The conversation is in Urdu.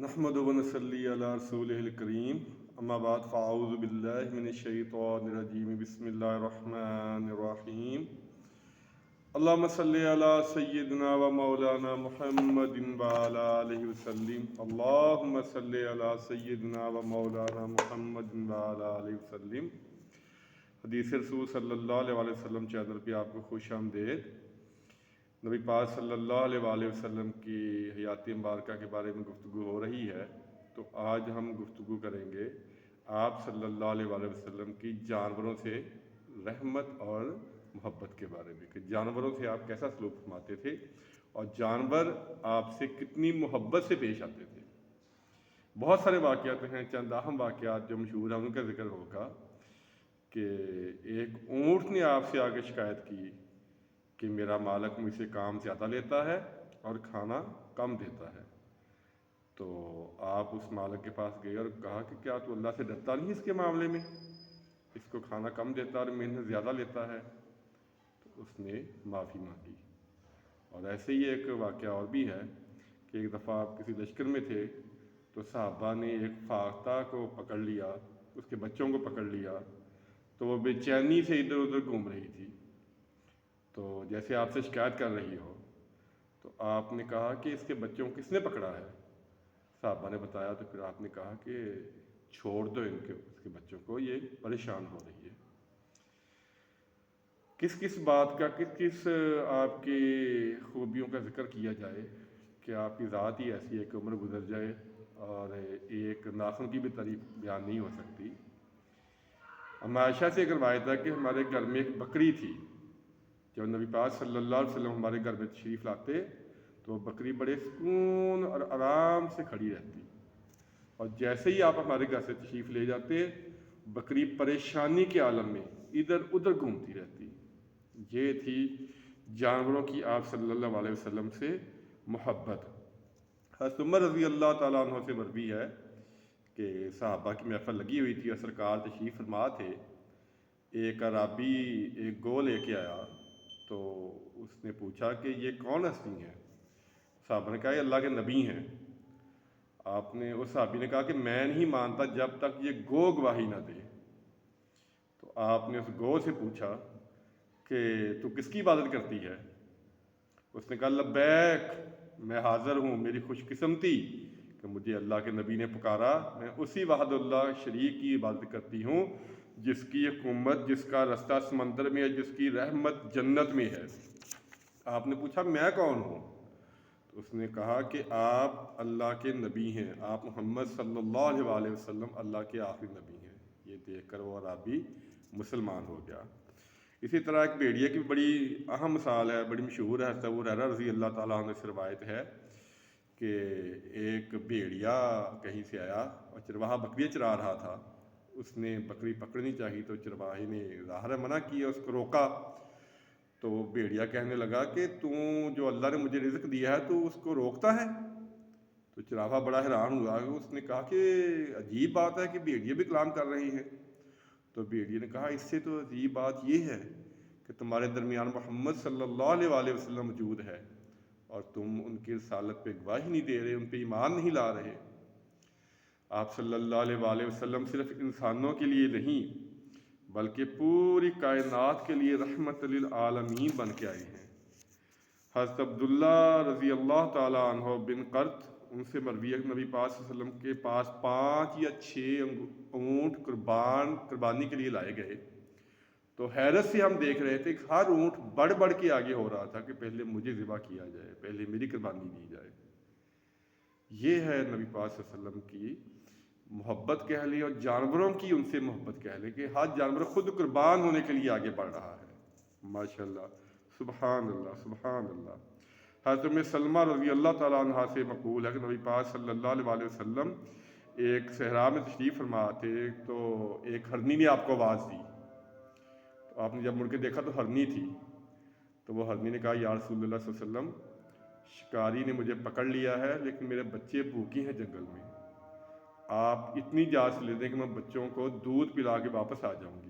نحمد و نصلی علی رسولہ الکریم اما بعد فاعوذ باللہ من الشیطان الرجیم بسم اللہ الرحمن الرحیم اللہم صلی علی سیدنا و مولانا محمد وعلی آلہ وسلم اللہم صلی علی سیدنا و مولانا محمد وعلی آلہ وسلم۔ حدیث رسول صلی اللہ علیہ وسلم چینل پہ آپ کو خوش آمدید۔ نبی پاک صلی اللہ علیہ وآلہ وسلم کی حیات مبارکہ کے بارے میں گفتگو ہو رہی ہے، تو آج ہم گفتگو کریں گے آپ صلی اللہ علیہ وآلہ وسلم کی جانوروں سے رحمت اور محبت کے بارے میں، کہ جانوروں سے آپ کیسا سلوک فرماتے تھے اور جانور آپ سے کتنی محبت سے پیش آتے تھے۔ بہت سارے واقعات ہیں، چند اہم واقعات جو مشہور ہیں ان کا ذکر ہوگا کہ ایک اونٹ نے آپ سے آگے شکایت کی کہ میرا مالک مجھ سے کام زیادہ لیتا ہے اور کھانا کم دیتا ہے۔ تو آپ اس مالک کے پاس گئے اور کہا کہ کیا تو اللہ سے ڈرتا نہیں اس کے معاملے میں، اس کو کھانا کم دیتا اور محنت زیادہ لیتا ہے؟ تو اس نے معافی مانگی۔ اور ایسے ہی ایک واقعہ اور بھی ہے کہ ایک دفعہ آپ کسی لشکر میں تھے تو صحابہ نے ایک فاختہ کو پکڑ لیا، اس کے بچوں کو پکڑ لیا، تو وہ بے چینی سے ادھر ادھر گھوم رہی تھی، تو جیسے آپ سے شکایت کر رہی ہو، تو آپ نے کہا کہ اس کے بچوں کو کس نے پکڑا ہے؟ صحابہ نے بتایا، تو پھر آپ نے کہا کہ چھوڑ دو اس کے بچوں کو، یہ پریشان ہو رہی ہے۔ کس کس بات کا، کس کس آپ کی خوبیوں کا ذکر کیا جائے کہ آپ کی ذات ہی ایسی ہے کہ عمر گزر جائے اور ایک ناخن کی بھی تعریف بیان نہیں ہو سکتی۔ اما عائشہ سے ایک روایت ہے کہ ہمارے گھر میں ایک بکری تھی، جب نبی پاک صلی اللہ علیہ وسلم ہمارے گھر میں تشریف لاتے تو وہ بکری بڑے سکون اور آرام سے کھڑی رہتی، اور جیسے ہی آپ ہمارے گھر سے تشریف لے جاتے بکری پریشانی کے عالم میں ادھر ادھر گھومتی رہتی۔ یہ تھی جانوروں کی آپ صلی اللہ علیہ وسلم سے محبت۔ حضرت عمر رضی اللہ تعالیٰ عنہ سے مروی ہے کہ صحابہ کی محفل لگی ہوئی تھی اور سرکار تشریف فرما تھے۔ ایک عرابی ایک گو لے کے آیا، تو اس نے پوچھا کہ یہ کون ہستی ہیں؟ صحابہ نے کہا یہ اللہ کے نبی ہیں۔ آپ نے اس صحابی نے کہا کہ میں نہیں مانتا جب تک یہ گو گواہی نہ دے۔ تو آپ نے اس گو سے پوچھا کہ تو کس کی عبادت کرتی ہے؟ اس نے کہا لبیک، میں حاضر ہوں، میری خوش قسمتی کہ مجھے اللہ کے نبی نے پکارا، میں اسی وحد اللہ شریک کی عبادت کرتی ہوں جس کی حکومت، جس کا رستہ سمندر میں ہے، جس کی رحمت جنت میں ہے۔ آپ نے پوچھا میں کون ہوں؟ تو اس نے کہا کہ آپ اللہ کے نبی ہیں، آپ محمد صلی اللہ علیہ وآلہ وسلم اللہ کے آخری نبی ہیں۔ یہ دیکھ کر وہ عرابی مسلمان ہو گیا۔ اسی طرح ایک بھیڑیے کی بڑی اہم مثال ہے، بڑی مشہور ہے، حضرت ابو ہریرہ رضی اللہ تعالیٰ عنہ سے روایت ہے کہ ایک بھیڑیا کہیں سے آیا اور چرواہا بکریاں چرا رہا تھا۔ اس نے بکری پکڑنی چاہی تو چرواہے نے ظاہر منع کیا، اس کو روکا۔ تو بھیڑیا کہنے لگا کہ تو جو اللہ نے مجھے رزق دیا ہے تو اس کو روکتا ہے؟ تو چرواہا بڑا حیران ہوا، اس نے کہا کہ عجیب بات ہے کہ بھیڑیے بھی کلام کر رہے ہیں۔ تو بھیڑیے نے کہا اس سے تو عجیب بات یہ ہے کہ تمہارے درمیان محمد صلی اللہ علیہ وآلہ وسلم موجود ہے اور تم ان کی رسالت پہ گواہی نہیں دے رہے، ان پہ ایمان نہیں لا رہے۔ آپ صلی اللہ علیہ وآلہ وسلم صرف انسانوں کے لیے نہیں بلکہ پوری کائنات کے لیے رحمت للعالمین بن کے آئے ہیں۔ حضرت عبداللہ رضی اللہ تعالیٰ عنہ بن قرط، ان سے مروی ہے نبی پاک صلی اللہ علیہ وسلم کے پاس 5 یا 6 اونٹ قربانی کے لیے لائے گئے، تو حیرت سے ہم دیکھ رہے تھے کہ ہر اونٹ بڑھ بڑھ کے آگے ہو رہا تھا کہ پہلے مجھے ذبح کیا جائے، پہلے میری قربانی دی جائے۔ یہ ہے نبی پاک صلی اللہ علیہ وسلم کی محبت کہہ لیں اور جانوروں کی ان سے محبت کہہ لیں کہ ہر جانور خود قربان ہونے کے لیے آگے بڑھ رہا ہے۔ ماشاءاللہ، سبحان اللہ، سبحان اللہ۔ حضرت ام سلمہ رضی اللہ تعالیٰ عنہ سے مقبول ہے کہ نبی پاک صلی اللہ علیہ وآلہ وسلم ایک صحرا میں تشریف فرما تھے، تو ایک ہرنی نے آپ کو آواز دی، تو آپ نے جب مڑ کے دیکھا تو ہرنی تھی۔ تو وہ ہرنی نے کہا یا رسول اللہ صلی اللہ علیہ وسلم، شکاری نے مجھے پکڑ لیا ہے لیکن میرے بچے بھوکے ہیں جنگل میں، آپ اتنی اجازت لے دیں کہ میں بچوں کو دودھ پلا کے واپس آ جاؤں گی۔